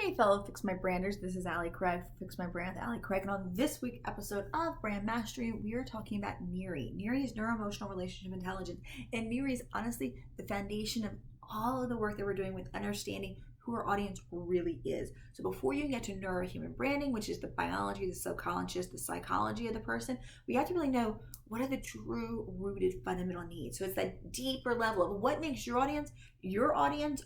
Hey fellow Fix My Branders, this is Allie Craig, Fix My Brand with Allie Craig, and on this week's episode of Brand Mastery, we are talking about NERI. NERI is Neuro-Emotional Relationship Intelligence, and NERI is honestly the foundation of all of the work that we're doing with understanding who our audience really is. So before you get to neurohuman branding, which is the biology, the subconscious, the psychology of the person, we have to really know what are the true rooted fundamental needs. So it's that deeper level of what makes your audience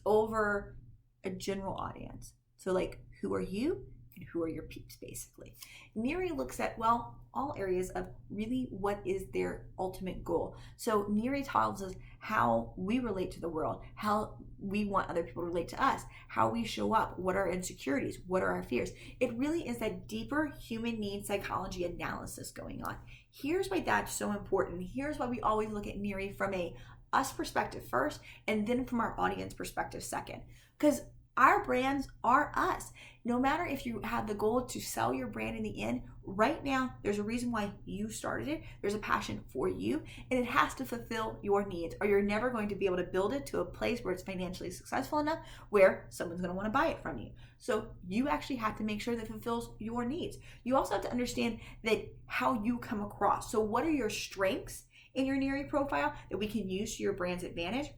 over a general audience. So like, who are you and who are your peeps, basically. NERI looks at, well, all areas of really what is their ultimate goal. So NERI tells us how we relate to the world, how we want other people to relate to us, how we show up, what are our insecurities, what are our fears. It really is that deeper human needs psychology analysis going on. Here's why that's so important. Here's why we always look at NERI from a us perspective first, and then from our audience perspective second. Because our brands are us. No matter if you have the goal to sell your brand in the end, right now, there's a reason why you started it. There's a passion for you, and it has to fulfill your needs, or you're never going to be able to build it to a place where it's financially successful enough where someone's going to want to buy it from you. So you actually have to make sure that it fulfills your needs. You also have to understand that how you come across. So what are your strengths in your NERI profile that we can use to your brand's advantage?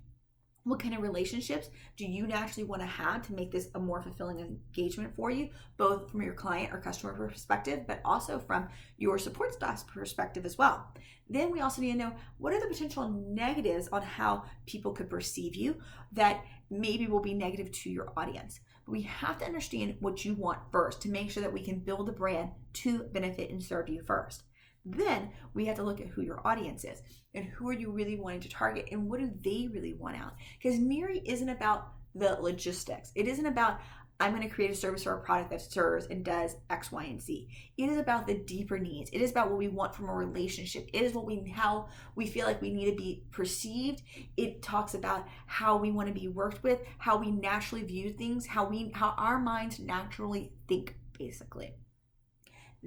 What kind of relationships do you naturally want to have to make this a more fulfilling engagement for you, both from your client or customer perspective, but also from your support staff's perspective as well. Then we also need to know what are the potential negatives on how people could perceive you that maybe will be negative to your audience. But we have to understand what you want first to make sure that we can build a brand to benefit and serve you first. Then we have to look at who your audience is and who are you really wanting to target and what do they really want out. Because NERI isn't about the logistics. It isn't about I'm going to create a service or a product that serves and does X, Y, and Z. It is about the deeper needs. It is about what we want from a relationship. It is how we feel like we need to be perceived. It talks about how we want to be worked with, how we naturally view things, how our minds naturally think, basically.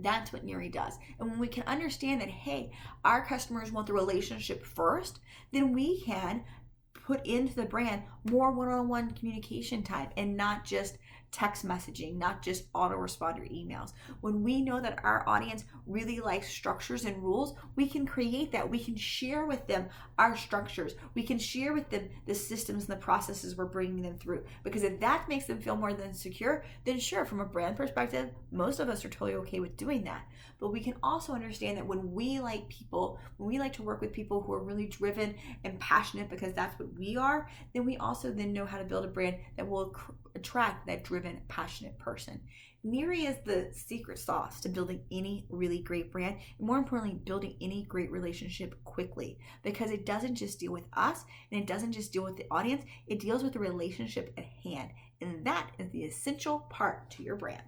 That's what NERI does. And when we can understand that, hey, our customers want the relationship first, then we can put into the brand more one-on-one communication time and not just text messaging, not just autoresponder emails. When we know that our audience really likes structures and rules, we can create that. We can share with them our structures. We can share with them the systems and the processes we're bringing them through. Because if that makes them feel more than secure, then sure, from a brand perspective, most of us are totally okay with doing that. But we can also understand that when we like to work with people who are really driven and passionate because that's what we are, then we also then know how to build a brand that will attract that driven, passionate person. NERI is the secret sauce to building any really great brand, and more importantly, building any great relationship quickly, because it doesn't just deal with us and it doesn't just deal with the audience, it deals with the relationship at hand, and that is the essential part to your brand.